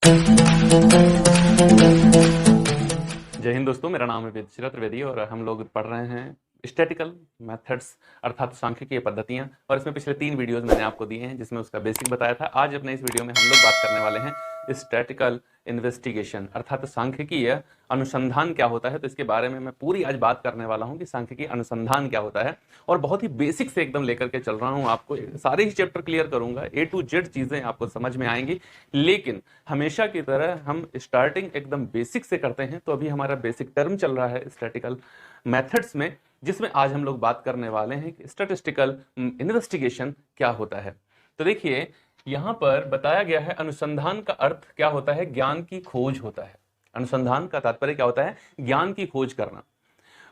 जय हिंद दोस्तों, मेरा नाम है वेदश्री त्रिवेदी और हम लोग पढ़ रहे हैं स्टैटिकल मेथड्स अर्थात सांख्यिकीय पद्धतियां। और इसमें पिछले 3 वीडियोस मैंने आपको दिए हैं जिसमें उसका बेसिक बताया था। आज अपने इस वीडियो में हम लोग बात करने वाले हैं स्टैटिकल इन्वेस्टिगेशन अर्थात सांख्यिकीय अनुसंधान क्या होता है। तो इसके बारे में मैं पूरी आज बात करने वाला हूं कि सांख्यिकीय अनुसंधान क्या होता है, और बहुत ही बेसिक से एकदम लेकर के चल रहा हूं। आपको सारे ही चैप्टर क्लियर करूंगा, A to Z चीजें आपको समझ में आएंगी। लेकिन हमेशा की तरह हम स्टार्टिंग एकदम बेसिक से करते हैं। तो अभी हमारा बेसिक टर्म चल रहा है स्टैटिकल मेथड्स में, जिसमें आज हम लोग बात करने वाले हैं कि स्टैटिस्टिकल इन्वेस्टिगेशन क्या होता है। तो देखिए, यहां पर बताया गया है अनुसंधान का अर्थ क्या होता है, ज्ञान की खोज होता है। अनुसंधान का तात्पर्य क्या होता है, ज्ञान की खोज करना।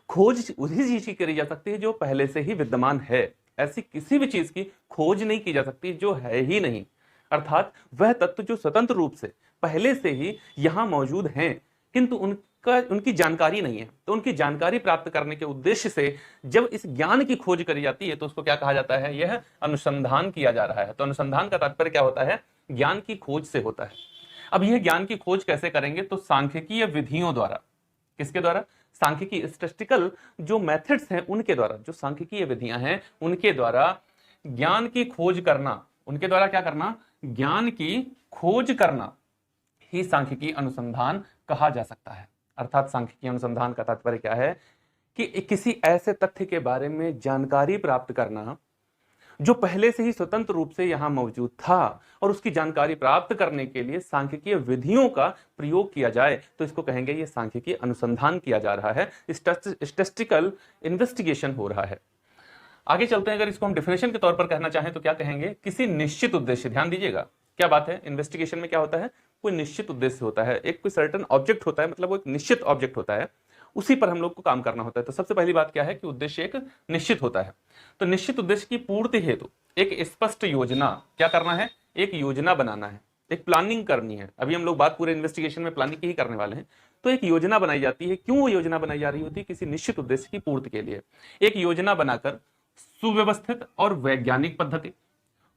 खोज उसी चीज की करी जा सकती है जो पहले से ही विद्यमान है। ऐसी किसी भी चीज की खोज नहीं की जा सकती जो है ही नहीं, अर्थात वह तत्व जो स्वतंत्र रूप से पहले से ही यहां मौजूद हैं किंतु उनकी जानकारी नहीं है। तो उनकी जानकारी प्राप्त करने के उद्देश्य से जब इस ज्ञान की खोज करी जाती है तो उसको क्या कहा जाता है, यह अनुसंधान किया जा रहा है। तो अनुसंधान का तात्पर्य क्या होता है, ज्ञान की खोज से होता है। अब यह ज्ञान की खोज कैसे करेंगे, तो सांख्यिकीय विधियों द्वारा। किसके द्वारा, सांख्यिकी स्टैटिस्टिकल जो मेथड्स हैं उनके द्वारा, जो सांख्यिकीय विधियां हैं उनके द्वारा ज्ञान की खोज करना। उनके द्वारा क्या करना, ज्ञान की खोज करना ही सांख्यिकीय अनुसंधान कहा जा सकता है। अर्थात सांख्यिकीय अनुसंधान का तात्पर्य क्या है कि किसी ऐसे तथ्य के बारे में जानकारी प्राप्त करना जो पहले से ही स्वतंत्र रूप से यहां मौजूद था, और उसकी जानकारी प्राप्त करने के लिए सांख्यिकीय विधियों का प्रयोग किया जाए तो इसको कहेंगे ये सांख्यिकीय अनुसंधान किया जा रहा है, स्टैटिस्टिकल इन्वेस्टिगेशन हो रहा है। आगे चलते हैं, अगर इसको हम डेफिनेशन के तौर पर कहना चाहें तो क्या कहेंगे, किसी निश्चित उद्देश्य। ध्यान दीजिएगा क्या बात है, इन्वेस्टिगेशन में क्या होता है, कोई निश्चित उद्देश्य होता है, एक कोई सर्टेन ऑब्जेक्ट होता है, मतलब वो एक निश्चित ऑब्जेक्ट होता है, उसी पर हम लोग को काम करना होता है। तो सबसे पहली बात क्या है कि उद्देश्य एक निश्चित होता है। तो निश्चित उद्देश्य की पूर्ति हेतु एक स्पष्ट योजना, क्या करना है, एक योजना बनाना है, एक प्लानिंग करनी है। अभी हम लोग बात पूरे इन्वेस्टिगेशन में प्लानिंग की ही करने वाले हैं। तो एक योजना बनाई जाती है। क्यों योजना बनाई जा रही होती है, किसी निश्चित उद्देश्य की पूर्ति के लिए। एक योजना बनाकर सुव्यवस्थित और वैज्ञानिक पद्धति,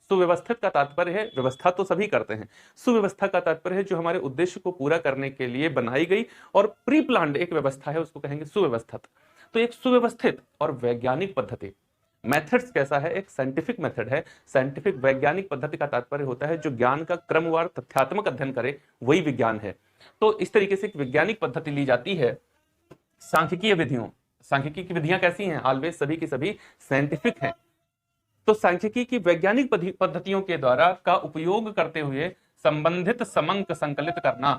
सुव्यवस्थित का तात्पर्य है, व्यवस्था तो सभी करते हैं, सुव्यवस्था का तात्पर्य है जो हमारे उद्देश्य को पूरा करने के लिए बनाई गई और प्री प्लान्ड एक व्यवस्था है, उसको कहेंगे सुव्यवस्थित। तो एक सुव्यवस्थित और वैज्ञानिक पद्धति, मेथड्स कैसा है, एक साइंटिफिक मेथड है। साइंटिफिक वैज्ञानिक पद्धति का तात्पर्य होता है जो ज्ञान का क्रमवार तथ्यात्मक अध्ययन करे, वही विज्ञान है। तो इस तरीके से एक वैज्ञानिक पद्धति ली जाती है सांख्यिकीय विधियों। सांख्यिकी की विधियां कैसी हैं, ऑलवेज सभी की सभी साइंटिफिक हैं। तो सांख्यिकी की वैज्ञानिक पद्धतियों के द्वारा का उपयोग करते हुए संबंधित समंक संकलित करना,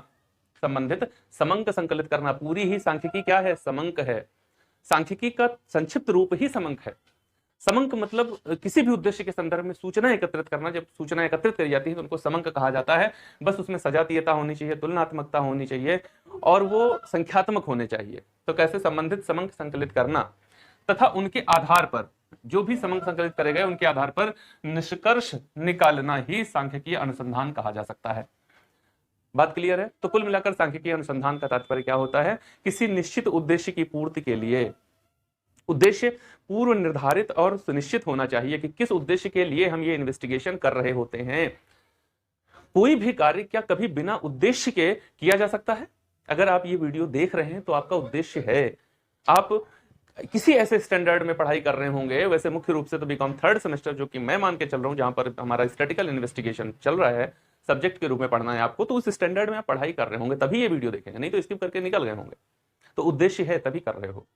संबंधित समंक संकलित करना। पूरी ही सांख्यिकी क्या है, समंक है। सांख्यिकी का संक्षिप्त रूप ही समंक है। समंक मतलब किसी भी उद्देश्य के संदर्भ में सूचना एकत्रित करना। जब सूचना एकत्रित करी जाती है तो उनको समंक कहा जाता है। बस उसमें सजातीयता होनी चाहिए, तुलनात्मकता होनी चाहिए और वो संख्यात्मक होने चाहिए। तो कैसे संबंधित समंक संकलित करना तथा उनके आधार पर, जो भी समंक संकलित करे गए उनके आधार पर निष्कर्ष निकालना ही सांख्यिकीय अनुसंधान कहा जा सकता है। बात क्लियर है। तो कुल मिलाकर सांख्यिकीय अनुसंधान का तात्पर्य क्या होता है, किसी निश्चित उद्देश्य की पूर्ति के लिए। उद्देश्य पूर्व निर्धारित और सुनिश्चित होना चाहिए कि किस उद्देश्य के लिए हम ये इन्वेस्टिगेशन कर रहे होते हैं। कोई भी कार्य क्या कभी बिना उद्देश्य के किया जा सकता है। अगर आप ये वीडियो देख रहे हैं तो आपका उद्देश्य है, आप किसी ऐसे स्टैंडर्ड में पढ़ाई कर रहे होंगे। वैसे मुख्य रूप से तो बीकॉम 3rd सेमेस्टर जो कि मैं मान के चल रहा हूं, जहां पर हमारा स्टैटिस्टिकल इन्वेस्टिगेशन चल रहा है, सब्जेक्ट के रूप में पढ़ना है आपको, तो उस स्टैंडर्ड में आप पढ़ाई कर रहे होंगे तभी ये वीडियो देखेंगे, नहीं तो स्किप करके निकल गए होंगे। तो उद्देश्य है तभी कर रहे हो,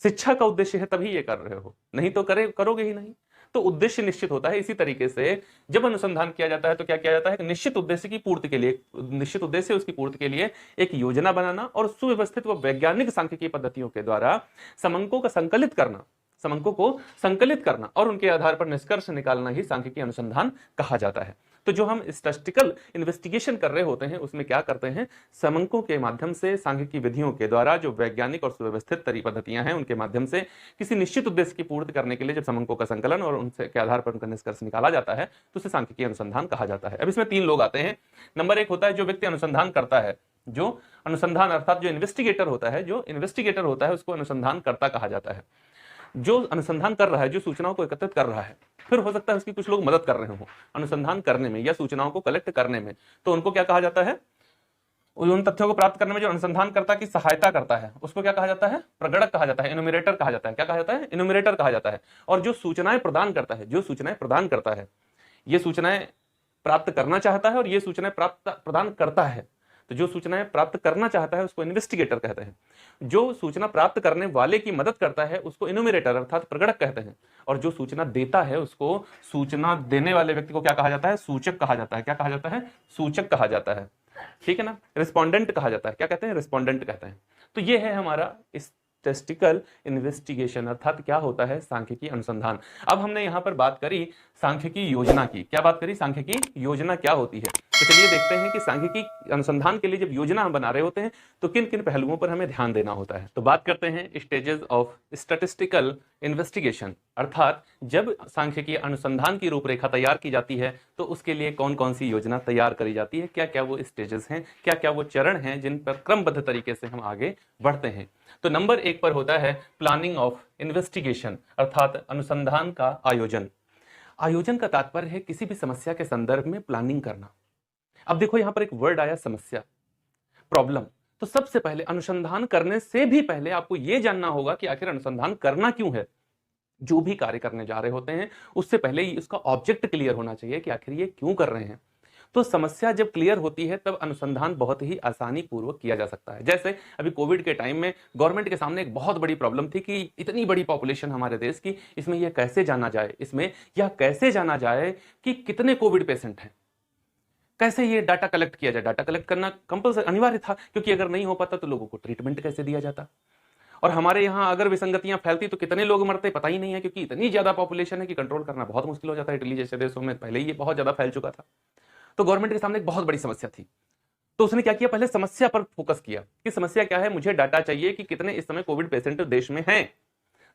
शिक्षा का उद्देश्य है तभी ये कर रहे हो, नहीं तो करोगे ही नहीं। तो उद्देश्य निश्चित होता है। इसी तरीके से जब अनुसंधान किया जाता है तो क्या किया जाता है, निश्चित उद्देश्य की पूर्ति के लिए, निश्चित उद्देश्य उसकी पूर्ति के लिए एक योजना बनाना और सुव्यवस्थित व वैज्ञानिक सांख्यिकीय पद्धतियों के द्वारा समंकों का संकलित करना, समंकों को संकलित करना और उनके आधार पर निष्कर्ष निकालना ही सांख्यिकीय अनुसंधान कहा जाता है। तो जो हम स्टैटिस्टिकल इन्वेस्टिगेशन कर रहे होते हैं उसमें क्या करते हैं, समंकों के माध्यम से सांख्यिकी विधियों के द्वारा जो वैज्ञानिक और सुव्यवस्थित पद्धतियां हैं उनके माध्यम से किसी निश्चित उद्देश्य की पूर्ति करने के लिए जब समंकों का संकलन और उनसे के आधार पर उनका निष्कर्ष निकाला जाता है तो उसे सांख्यिकी अनुसंधान कहा जाता है। अब इसमें 3 लोग आते हैं। नंबर 1 होता है जो व्यक्ति अनुसंधान करता है, जो अनुसंधान अर्थात जो इन्वेस्टिगेटर होता है, जो इन्वेस्टिगेटर होता है उसको अनुसंधानकर्ता कहा जाता है। जो अनुसंधान कर रहा है, जो सूचनाओं को एकत्रित कर रहा है, फिर हो सकता है उसकी कुछ लोग मदद कर रहे हो अनुसंधान करने में या सूचनाओं को कलेक्ट करने में, तो उनको क्या कहा जाता है, उन तथ्यों को प्राप्त करने में जो अनुसंधानकर्ता की सहायता करता है उसको क्या कहा जाता है? प्रगणक कहा जाता है, इनुमरेटर कहा जाता है। क्या कहा जाता है? इनुमरेटर कहा जाता है। और जो सूचनाएं प्रदान करता है, जो सूचनाएं प्रदान करता है, ये सूचनाएं प्राप्त करना चाहता है और ये सूचनाएं प्राप्त प्रदान करता है। तो जो सूचनाएं प्राप्त करना चाहता है उसको इन्वेस्टिगेटर कहते हैं, जो सूचना प्राप्त करने वाले की मदद करता है उसको इनुमरेटर अर्थात प्रगणक कहते हैं, और जो सूचना देता है उसको, सूचना देने वाले व्यक्ति को क्या कहा जाता है? सूचक कहा जाता है। क्या कहा जाता है? सूचक कहा जाता है। ठीक है ना? रिस्पोंडेंट कहा जाता है। क्या कहते हैं? रिस्पोंडेंट कहते हैं। तो ये है हमारा स्टैटिस्टिकल इन्वेस्टिगेशन, अर्थात क्या होता है? सांख्यिकी अनुसंधान। अब हमने यहां पर बात करी सांख्यिकी योजना की। क्या बात करी? सांख्यिकी योजना क्या होती है। तो चलिए देखते हैं कि सांख्यिकी अनुसंधान के लिए जब योजना हम बना रहे होते हैं तो किन किन पहलुओं पर हमें ध्यान देना होता है। तो बात करते हैं स्टेजेस ऑफ स्टैटिस्टिकल इन्वेस्टिगेशन, अर्थात जब सांख्यिकी अनुसंधान की रूपरेखा तैयार की जाती है तो उसके लिए कौन कौन सी योजना तैयार करी जाती है, क्या क्या वो स्टेजेस हैं, क्या क्या वो चरण हैं जिन पर क्रमबद्ध तरीके से हम आगे बढ़ते हैं। तो नंबर 1 पर होता है प्लानिंग ऑफ इन्वेस्टिगेशन, अर्थात अनुसंधान का आयोजन। आयोजन का तात्पर्य है किसी भी समस्या के संदर्भ में प्लानिंग करना। अब देखो यहां पर एक वर्ड आया, समस्या, प्रॉब्लम। तो सबसे पहले अनुसंधान करने से भी पहले आपको यह जानना होगा कि आखिर अनुसंधान करना क्यों है। जो भी कार्य करने जा रहे होते हैं उससे पहले ही इसका ऑब्जेक्ट क्लियर होना चाहिए कि आखिर ये क्यों कर रहे हैं। तो समस्या जब क्लियर होती है तब अनुसंधान बहुत ही आसानी पूर्वक किया जा सकता है। जैसे अभी कोविड के टाइम में गवर्नमेंट के सामने एक बहुत बड़ी प्रॉब्लम थी कि इतनी बड़ी पॉपुलेशन हमारे देश की, इसमें यह कैसे जाना जाए, इसमें यह कैसे जाना जाए कि कितने कोविड पेशेंट हैं, कैसे ये डाटा कलेक्ट किया जाए। डाटा कलेक्ट करना कंपल्सरी अनिवार्य था, क्योंकि अगर नहीं हो पाता तो लोगों को ट्रीटमेंट कैसे दिया जाता। और हमारे यहाँ अगर विसंगतियां फैलती तो कितने लोग मरते पता ही नहीं है, क्योंकि इतनी ज्यादा पॉपुलेशन है कि कंट्रोल करना बहुत मुश्किल हो जाता है। इटली जैसे देशों में पहले ही ये बहुत ज्यादा फैल चुका था। तो गवर्नमेंट के सामने एक बहुत बड़ी समस्या थी। तो उसने क्या किया? पहले समस्या पर फोकस किया कि समस्या क्या है, मुझे डाटा चाहिए कि कितने इस समय कोविड पेशेंट देश में हैं।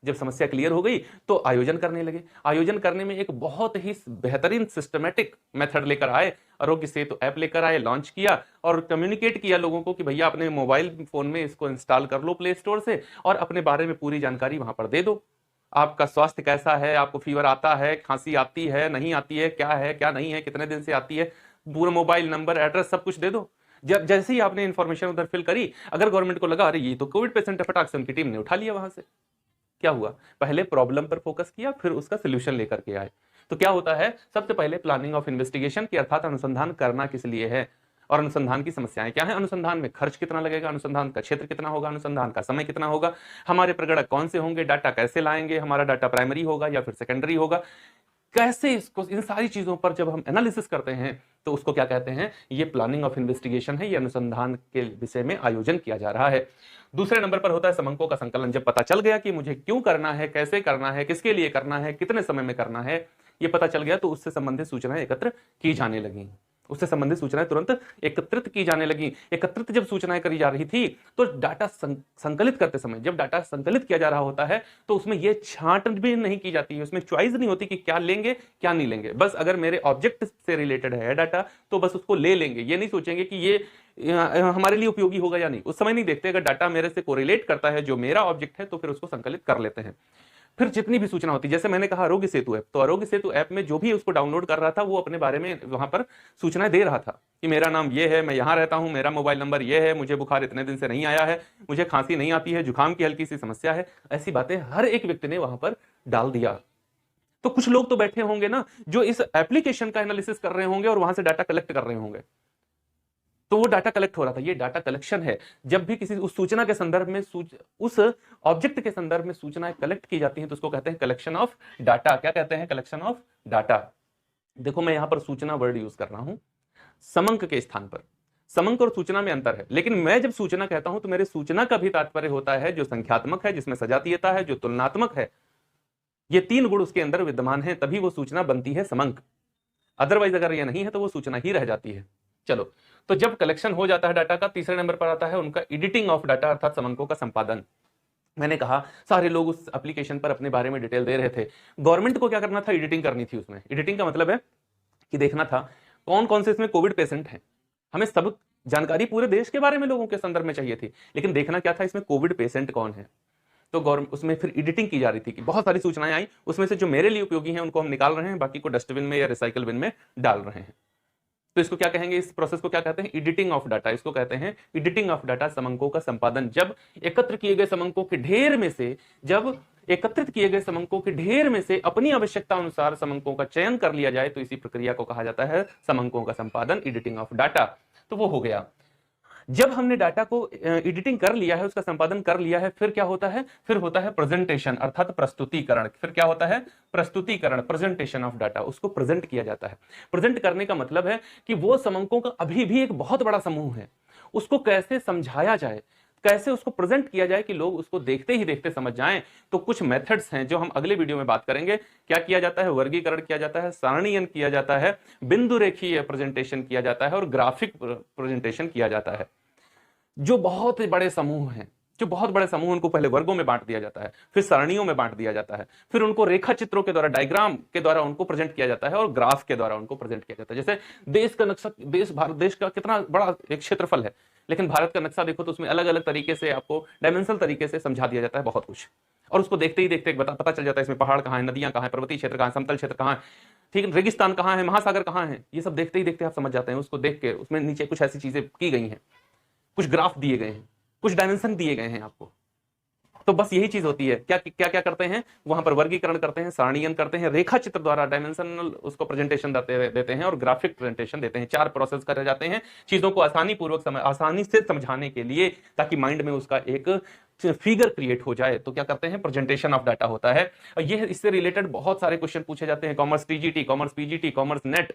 जब समस्या क्लियर हो गई तो आयोजन करने लगे। आयोजन करने में एक बहुत ही बेहतरीन सिस्टमेटिक मेथड लेकर आए, आरोग्य सेतु ऐप लेकर आए, लॉन्च किया और कम्युनिकेट किया लोगों को कि भैया अपने मोबाइल फोन में इसको इंस्टॉल कर लो प्ले स्टोर से और अपने बारे में पूरी जानकारी वहां पर दे दो। आपका स्वास्थ्य कैसा है, आपको फीवर आता है, खांसी आती है, नहीं आती है, क्या नहीं है, कितने दिन से आती है, पूरा मोबाइल नंबर, एड्रेस सब कुछ दे दो। जब जैसे ही आपने इंफॉर्मेशन उधर फिल करी, अगर गवर्नमेंट को लगा अरे ये तो कोविड पेशेंट है, फटाक से उनकी टीम ने उठा लिया वहां से। क्या हुआ? पहले प्रॉब्लम पर फोकस किया, फिर उसका सोल्यूशन लेकर के आए। तो क्या होता है? सबसे पहले प्लानिंग ऑफ इन्वेस्टिगेशन की, अर्थात अनुसंधान करना किस लिए है और अनुसंधान की समस्याएं क्या है, अनुसंधान में खर्च कितना लगेगा, अनुसंधान का क्षेत्र कितना होगा, अनुसंधान का समय कितना होगा, हमारे प्रगणक कौन से होंगे, डाटा कैसे लाएंगे, हमारा डाटा प्राइमरी होगा या फिर सेकेंडरी होगा, कैसे इसको, इन सारी चीजों पर जब हम एनालिसिस करते हैं तो उसको क्या कहते हैं? ये प्लानिंग ऑफ इन्वेस्टिगेशन है, ये अनुसंधान के विषय में आयोजन किया जा रहा है। दूसरे नंबर पर होता है समंकों का संकलन। जब पता चल गया कि मुझे क्यों करना है, कैसे करना है, किसके लिए करना है, कितने समय में करना है, ये पता चल गया तो उससे संबंधित सूचनाएं एकत्र की जाने लगी। उससे संबंधित सूचनाएं तुरंत एकत्रित की जाने लगी। एकत्रित जब सूचनाएं करी जा रही थी तो डाटा संकलित करते समय, जब डाटा संकलित किया जा रहा होता है तो उसमें यह छांटबीन नहीं की जाती है, उसमें चॉइस नहीं होती कि क्या लेंगे क्या नहीं लेंगे। बस अगर मेरे ऑब्जेक्ट से रिलेटेड है डाटा तो बस उसको ले लेंगे, ये नहीं सोचेंगे कि ये हमारे लिए उपयोगी होगा या नहीं। उस समय नहीं देखते। अगर डाटा मेरे से कोरिलेट करता है, जो मेरा ऑब्जेक्ट है, तो फिर उसको संकलित कर लेते हैं। फिर जितनी भी सूचना होती है, जैसे मैंने कहा आरोग्य सेतु ऐप, तो आरोग्य सेतु ऐप में जो भी उसको डाउनलोड कर रहा था वो अपने बारे में वहां पर सूचनाएं दे रहा था कि मेरा नाम ये है, मैं यहां रहता हूं, मेरा मोबाइल नंबर ये है, मुझे बुखार इतने दिन से नहीं आया है, मुझे खांसी नहीं आती है, जुकाम की हल्की सी समस्या है। ऐसी बातें हर एक व्यक्ति ने वहां पर डाल दिया। तो कुछ लोग तो बैठे होंगे ना जो इस एप्लीकेशन का एनालिसिस कर रहे होंगे और वहां से डाटा कलेक्ट कर रहे होंगे। तो वो डाटा कलेक्ट हो रहा था, ये डाटा कलेक्शन है। जब भी किसी उस सूचना के संदर्भ में उस ऑब्जेक्ट के संदर्भ में सूचनाएं कलेक्ट की जाती हैं तो उसको कहते हैं कलेक्शन ऑफ डाटा। क्या कहते हैं? Collection of data. देखो मैं यहां पर सूचना वर्ड यूज कर रहा हूं समंक के स्थान पर। समंक और सूचना में अंतर है, लेकिन मैं जब सूचना कहता हूं तो मेरे सूचना का भी तात्पर्य होता है जो संख्यात्मक है, जिसमें सजातीयता है, जो तुलनात्मक है। ये तीन गुण उसके अंदर विद्यमान है, तभी वो सूचना बनती है समंक। अदरवाइज अगर ये नहीं है तो वो सूचना ही रह जाती है। चलो, तो जब कलेक्शन हो जाता है डाटा का, तीसरे नंबर पर आता है उनका एडिटिंग ऑफ डाटा, अर्थात समंकों का संपादन। मैंने कहा सारे लोग उस एप्लीकेशन पर अपने बारे में डिटेल दे रहे थे। गवर्नमेंट को क्या करना था? एडिटिंग करनी थी उसमें। एडिटिंग का मतलब है कि देखना था कौन कौन से इसमें कोविड पेशेंट हैं। हमें सब जानकारी पूरे देश के बारे में लोगों के संदर्भ में चाहिए थी, लेकिन देखना क्या था? इसमें कोविड पेशेंट कौन है। तो गवर्नमेंट उसमें फिर एडिटिंग की जा रही थी कि बहुत सारी सूचनाएं आई, उसमें से जो मेरे लिए उपयोगी हैं उनको हम निकाल रहे हैं, बाकी को डस्टबिन में या रिसाइकल बिन में डाल रहे हैं। तो इसको क्या कहेंगे, इस प्रोसेस को क्या कहते हैं, एडिटिंग ऑफ डाटा। इसको कहते हैं एडिटिंग ऑफ डाटा, समंकों का संपादन। जब एकत्र किए गए समंकों के ढेर में से, जब एकत्रित किए गए समंकों के ढेर में से अपनी आवश्यकता अनुसार समंकों का चयन कर लिया जाए तो इसी प्रक्रिया को कहा जाता है समंकों का संपादन, एडिटिंग ऑफ डाटा। तो वो हो गया। जब हमने डाटा को एडिटिंग कर लिया है, उसका संपादन कर लिया है, फिर क्या होता है, फिर होता है प्रेजेंटेशन अर्थात प्रस्तुतिकरण। फिर क्या होता है, प्रस्तुतिकरण, प्रेजेंटेशन ऑफ डाटा। उसको प्रेजेंट किया जाता है। प्रेजेंट करने का मतलब है कि वो समंकों का अभी भी एक बहुत बड़ा समूह है, उसको कैसे समझाया जाए, कैसे उसको प्रेजेंट किया जाए कि लोग उसको देखते ही देखते समझ जाएं। तो कुछ मेथड्स हैं जो हम अगले वीडियो में बात करेंगे। क्या किया जाता है, वर्गीकरण किया जाता है, सारणीयन किया जाता है, बिंदु रेखीय प्रेजेंटेशन किया जाता है और ग्राफिक प्रेजेंटेशन किया जाता है। जो बहुत बड़े समूह हैं, जो बहुत बड़े समूह, उनको पहले वर्गों में बांट दिया जाता है, फिर सारणियों में बांट दिया जाता है, फिर उनको रेखा चित्रों के द्वारा, डायग्राम के द्वारा उनको प्रेजेंट किया जाता है और ग्राफ के द्वारा उनको प्रेजेंट किया जाता है। जैसे देश का नक्शा, भारत देश का कितना बड़ा एक क्षेत्रफल है, लेकिन भारत का नक्शा देखो तो उसमें अलग अलग तरीके से आपको डायमेंशनल तरीके से समझा दिया जाता है बहुत कुछ, और उसको देखते ही देखते पता चल जाता है इसमें पहाड़ कहाँ है, नदियां कहाँ है, पर्वतीय क्षेत्र कहाँ है, समतल क्षेत्र कहाँ है, ठीक है, रेगिस्तान कहाँ है, महासागर कहाँ है, ये सब देखते ही देखते आप समझ जाते हैं। उसको देख के उसमें नीचे कुछ ऐसी चीजें की गई हैं, कुछ ग्राफ दिए गए हैं, कुछ डायमेंशन दिए गए हैं आपको। तो बस यही चीज होती है। क्या क्या क्या करते हैं वहां पर, वर्गीकरण करते हैं, सारणीयन करते हैं, रेखा चित्र द्वारा डायमेंशनल उसको प्रेजेंटेशन देते हैं और ग्राफिक प्रेजेंटेशन देते हैं। 4 प्रोसेस करे जाते हैं चीजों को आसानी से समझाने के लिए, ताकि माइंड में उसका एक फिगर क्रिएट हो जाए। तो क्या करते हैं, प्रेजेंटेशन ऑफ डाटा होता है। और ये इससे रिलेटेड बहुत सारे क्वेश्चन पूछे जाते हैं। Commerce TGT, commerce PGT, commerce NET,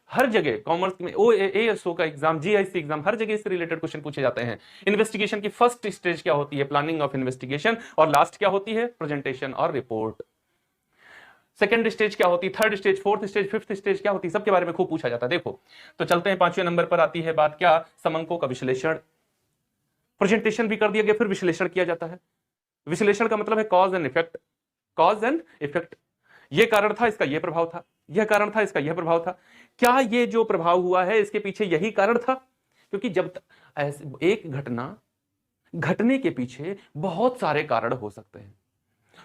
हर जगह कॉमर्स में एएसओ का एग्जाम, जीआईसी एग्जाम, हर जगह इससे रिलेटेड क्वेश्चन पूछे जाते हैं। इन्वेस्टिगेशन की फर्स्ट स्टेज क्या होती है, प्लानिंग ऑफ इन्वेस्टिगेशन, और लास्ट क्या होती है, प्रेजेंटेशन और रिपोर्ट। सेकंड स्टेज क्या होती है, third stage, fourth stage, fifth stage क्या होती है, सबके बारे में खूब पूछा जाता है। देखो तो चलते हैं, 5वें नंबर पर आती है बात क्या, समंकों का विश्लेषण। प्रेजेंटेशन भी कर दिया गया, फिर विश्लेषण किया जाता है। विश्लेषण का मतलब है cause and effect. Cause and effect, ये कारण था, इसका यह प्रभाव था, यह कारण था, इसका यह प्रभाव था। क्या ये जो प्रभाव हुआ है इसके पीछे यही कारण था? क्योंकि जब एक घटना घटने के पीछे बहुत सारे कारण हो सकते हैं,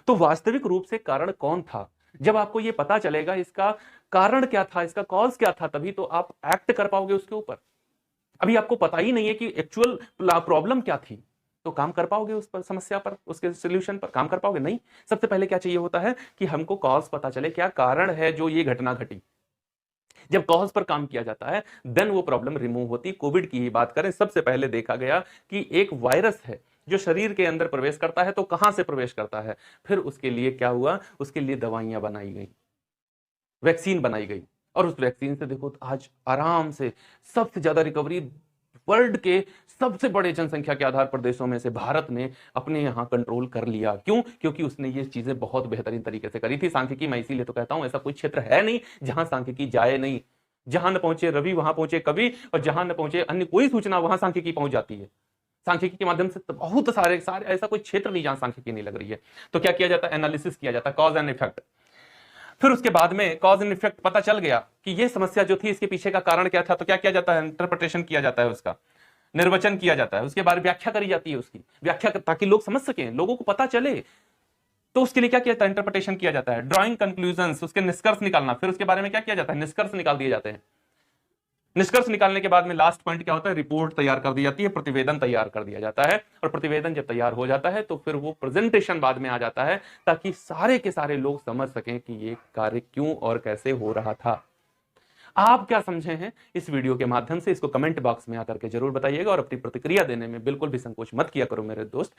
तो वास्तविक रूप से कारण कौन था, जब आपको यह पता चलेगा इसका कारण क्या था, इसका कॉज क्या था, तभी तो आप एक्ट कर पाओगे उसके ऊपर। अभी आपको पता ही नहीं है कि एक्चुअल प्रॉब्लम क्या थी, तो काम कर पाओगे उस पर, समस्या पर, उसके सॉल्यूशन पर काम कर पाओगे? नहीं। सबसे पहले क्या चाहिए होता है कि हमको कॉज पता चले, क्या कारण है जो ये घटना घटी। जब कॉज पर काम किया जाता है देन वो प्रॉब्लम रिमूव होती। कोविड की ही बात करें, सबसे पहले देखा गया कि एक वायरस है जो शरीर के अंदर प्रवेश करता है, तो कहां से प्रवेश करता है, फिर उसके लिए क्या हुआ, उसके लिए दवाइयां बनाई गई, वैक्सीन बनाई गई, और उस वैक्सीन से देखो आज आराम से सबसे ज्यादा रिकवरी वर्ल्ड के सबसे बड़े जनसंख्या के आधार पर देशों में से भारत ने अपने यहां कंट्रोल कर लिया। क्यों? क्योंकि उसने ये चीजें बहुत बेहतरीन तरीके से करी थी। सांख्यिकी, मैं इसीलिए तो कहता हूं ऐसा कोई क्षेत्र है नहीं जहां सांख्यिकी जाए नहीं। जहां न पहुंचे रवि वहां पहुंचे कवि, और जहां न पहुंचे अन्य कोई सूचना वहां सांख्यिकी पहुंच जाती है। सांख्यिकी के माध्यम से तो बहुत सारे ऐसा कोई क्षेत्र नहीं जहां सांख्यिकी नहीं लग रही है। तो क्या किया जाता है, एनालिसिस किया जाता है, कॉज एंड इफेक्ट। फिर उसके बाद में कॉज एंड इफेक्ट पता चल गया कि ये समस्या जो थी इसके पीछे का कारण क्या था, तो क्या किया जाता है, इंटरप्रिटेशन किया जाता है, उसका निर्वचन किया जाता है, उसके बारे में व्याख्या करी जाती है, उसकी व्याख्या ताकि लोग समझ सकें, लोगों को पता चले। तो उसके लिए क्या किया जाता है, इंटरप्रिटेशन किया जाता है, ड्राइंग कंक्लूजन्स, उसके निष्कर्ष निकालना। फिर उसके बारे में क्या किया जाता है, निष्कर्ष निकाल दिए जाते हैं। निष्कर्ष निकालने के बाद में लास्ट पॉइंट क्या होता है, रिपोर्ट तैयार कर दी जाती है, प्रतिवेदन तैयार कर दिया जाता है। और प्रतिवेदन जब तैयार हो जाता है तो फिर वो प्रेजेंटेशन बाद में आ जाता है, ताकि सारे के सारे लोग समझ सकें कि ये कार्य क्यों और कैसे हो रहा था। आप क्या समझे हैं इस वीडियो के माध्यम से, इसको कमेंट बॉक्स में आकर के जरूर बताइएगा। और अपनी प्रतिक्रिया देने में बिल्कुल भी संकोच मत किया करो मेरे दोस्त,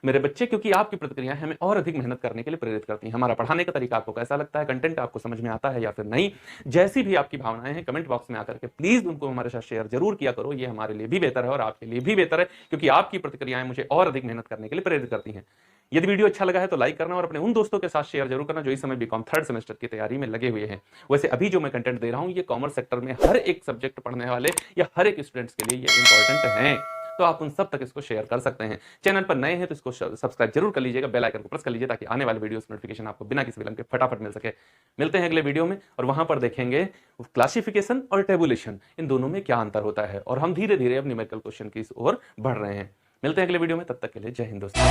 मेरे बच्चे, क्योंकि आपकी प्रतिक्रिया हमें और अधिक मेहनत करने के लिए प्रेरित करती हैं। हमारा पढ़ाने का तरीका आपको कैसा लगता है, कंटेंट आपको समझ में आता है या फिर नहीं, जैसी भी आपकी भावनाएं हैं कमेंट बॉक्स में आकर के प्लीज उनको हमारे साथ शेयर जरूर किया करो। ये हमारे लिए भी बेहतर है और आपके लिए भी बेहतर है, क्योंकि आपकी प्रतिक्रियाएं मुझे और अधिक मेहनत करने के लिए प्रेरित करती हैं। यदि वीडियो अच्छा लगा है तो लाइक करना और अपने उन दोस्तों के साथ शेयर जरूर करना जो इस समय बीकॉम 3rd सेमेस्टर की तैयारी में लगे हुए हैं। वैसे अभी जो मैं कंटेंट दे रहा हूं ये कॉमर्स सेक्टर में हर एक सब्जेक्ट पढ़ने वाले या हर एक स्टूडेंट्स के लिए ये इंपॉर्टेंट है, तो आप उन सब तक इसको शेयर कर सकते हैं। चैनल पर नए हैं तो इसको सब्सक्राइब जरूर कर लीजिएगा, बेल आइकन को प्रेस कर लीजिए, ताकि आने वाले वीडियोस नोटिफिकेशन आपको बिना किसी विलंब के फटाफट मिल सके। मिलते हैं अगले वीडियो में, और वहां पर देखेंगे क्लासिफिकेशन और टेबुलेशन, इन दोनों में क्या अंतर होता है, और हम धीरे धीरे अब न्यूमेरिकल क्वेश्चन की ओर बढ़ रहे हैं। मिलते हैं अगले वीडियो में, तब तक के लिए जय हिंद दोस्तों।